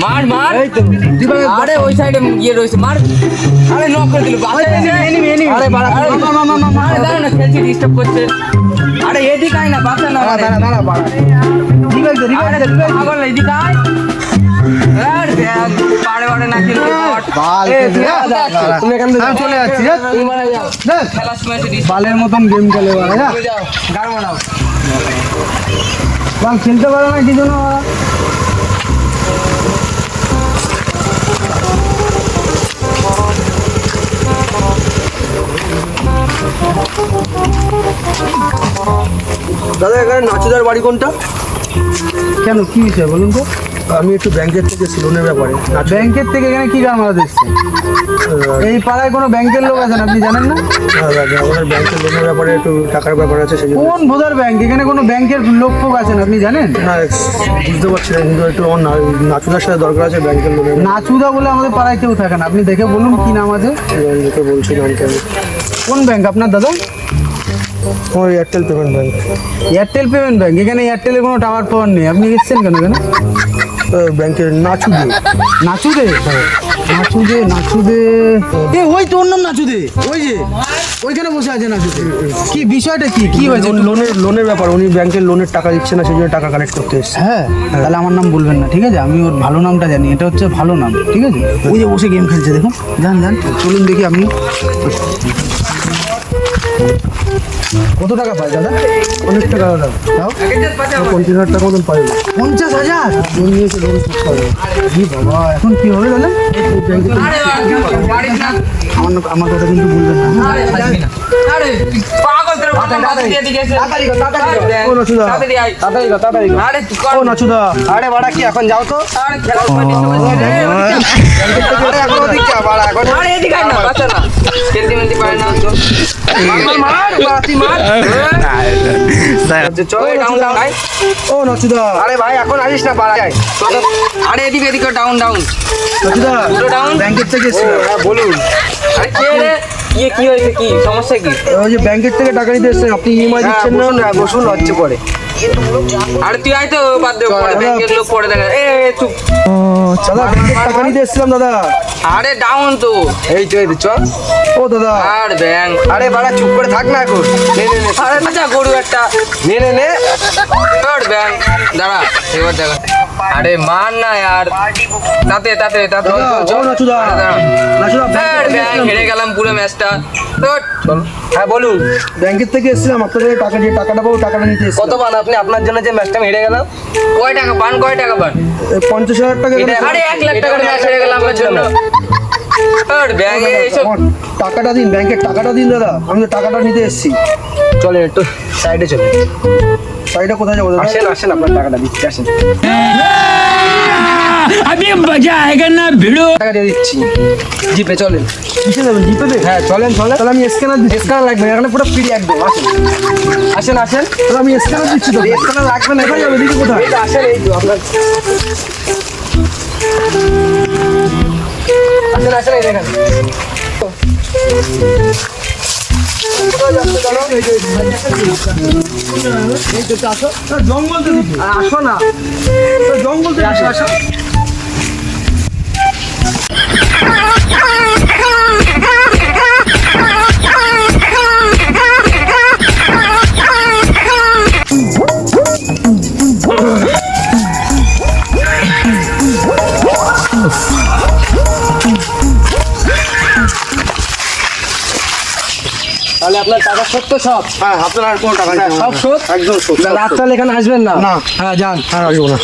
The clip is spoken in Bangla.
মার মার এই তো আরে ওই সাইডে গিয়ে রয়েছে মার আরে নক করে দিল আরে বাড়া আরে দাঁড়া না খেলছি ডিস্টার্ব করছে আরে এদিকে আয় না বাঁচা না দাঁড়া দাঁড়া বাড়া পাগল এদিকে আয় আরে দেখ পাড়ে পাড়ে না খেলতে বাল তুমি এখান থেকে চলে যাচ্ছি তুমি মারা যাও দেখ খেলার সময় ডিস্টার্ব বালের মতন গেম খেলে বাড়া যা যাও গাড় মারাও বাল খেলতে পারে না কি জন্য ওরা? দাদা এখানে নাচুদার বাড়ি কোনটা? কেন কি বিষয় বলুন তো? আমি একটু ব্যাংকের থেকে লোনের ব্যাপারে ব্যাংকের থেকে এখানে কি গান মারা দিচ্ছে? এই পাড়ায় কোনো ব্যাংকের লোক আছেন আপনি জানেন না? আমাদের ব্যাংকের লোনের ব্যাপারে একটু টাকার ব্যাপার আছে সেই জন্য। কোন ভোদার ব্যাংক? এখানে কোনো ব্যাংকের লোক ফোক আছেন আপনি জানেন? না বুঝতে পারছি না কিন্তু একটু আমার নাচুদার সাথে দরকার আছে ব্যাংকের লোনের। নাচুদা বলে আমাদের পাড়ায় কেউ থাকে না, আপনি দেখে বলুন কি নাম আছে। যেটা বলছি নামটা আমি। কোন ব্যাংক আপনার দাদা? আমার Airtel payment bank. Airtel payment bank. এখানে এয়ারটেলের কোনো টাওয়ার পাওয়ার নেই, আপনি এসেছেন কেন এখানে? ব্যাংকের নাচুদে। নাচুদে? নাচুদে নাচুদে এ ওই তোর নাম নাচুদে, ওই যে ওইখানে বসে আছে নাচুদে। কি বিষয়টা কি কি হয়েছে? লোনের ব্যাপার, উনি ব্যাংকের লোনের টাকা দিচ্ছে না সেই জন্য টাকা কালেক্ট করতে এসছে। হ্যাঁ তাহলে আমার নাম বলবেন না, ঠিক আছে? আমি ওর ভালো নামটা জানি, এটা হচ্ছে ভালো নাম, ঠিক আছে? ওই যে বসে গেম খেলছে দেখুন, যান যান চলুন দেখি আপনি। কত টাকা পায় দাদা? অনেক টাকা দাদা, তাও 50,000 টাকা মতন পাই। 50,000? লোন নিয়েছে, লোন শোধ করবে। কি বাবা, এখন কি হবে দাদা? আরে গাড়ি না আমার কথা কিন্তু বলবেন না। আরে হাসবি না আরে তুই পাগল তোর মাথা দিয়ে দিকে এসে ও নাচুদা, তাড়াতাড়ি আয় তাড়াতাড়ি আরে তুই কর ও নাচুদা, আরে বাড়া কি এখন যাও তো? আরে খেলার সময় ডিস্টার্ব করছে রে আরে এখন ওদিক যা বাড়া এখন। আরে এদিকে আয় না বাঁচা না খেলতে মেলতে পারে না তো মার তুই মার চল ডাউন ডাউন আয় ও নাচুদা, আরে ভাই এখন আসিস না বাড়া যায়। আরে এদিকে এদিকে ডাউন ডাউন নাচুদা দুটো ডাউন ব্যাংকের থেকে এসেছিল। হ্যাঁ বলুন। আরে কে রে কি হয়েছে কি সমস্যা কি ওই যে ব্যাংকের থেকে টাকা নিতে এসেছেন, আপনি ইএমআই দিচ্ছেন না। বসুন লজ্জে পড়ে। আরে তুই আয় তো বাদ দে পরে ব্যাংকের লোক পড়ে দেখা এ চুপ দাদা ব্যাংকের টাকা নিতে এসেছিলাম দাদা। আরে ডাউন তো এই তো এই তো চল। ও দাদা, আর ব্যাংক আরে বাড়া চুপ করে থাক না এখন। নে নে নে আরে বাচ্চা গরু একটা নে নে নে। আর ব্যাংক দাঁড়া এবার দেখা আরে মার না यार তাতে তাতে তাতে ও নাচুদা, নাচুদা আর ব্যাংক হেরে গেলাম পুরো ম্যাচটা চল হ্যাঁ বলুন। ব্যাংকের থেকে এসেছিলাম, আপনাদের টাকা দিয়ে টাকাটা পাবো, টাকাটা নিতে এসেছিলাম। কত পান আপনি আপনার জন্য যে ম্যাচটা হেরে গেলাম? কয় টাকা পান 50,000 টাকা এটা আরে 1 লাখ টাকার ম্যাচ হেরে গেলাম আমার জন্য আর ব্যাংক এইসব আমার টাকাটা দিন, ব্যাংকের টাকাটা দিন দাদা, আমি তো টাকাটা নিতে এসেছি। চলেন একটু সাইডে চলুন। সাইডটা কোথায় যাবো দাদা? আসেন আসেন আপনার টাকাটা দিচ্ছি, আসেন। अभी मजा आएगा ना भिड़ो। টাকা দিয়ে দিচ্ছি, জিপে চলেন। কিসে যাবেন, জিপে দে? হ্যাঁ চলেন চলেন। তাহলে আমি স্ক্যানার দিচ্ছি। স্ক্যানার লাগবে না, এখানে পুরো ফ্রি একদম। আসেন আসেন আসেন। তাহলে আমি স্ক্যানার দিচ্ছি তো। স্ক্যানার লাগবে না, কোথায় যাবে, দিদি কোথায়? এই তো আসেন, এই তো আপনার। আসেন আসেন, এই দেখেন। জঙ্গল তো দিকে। আসো না, জঙ্গল তো আসো আসো। তাহলে আপনার টাকা শোধ তো সব? হ্যাঁ, আপনার আর কোনো টাকা দিতে হবে না। সব শোধ? একদম শোধ। রাত তাহলে এখানে আসবেন না? না। হ্যাঁ যান। হ্যাঁ, আসবো না।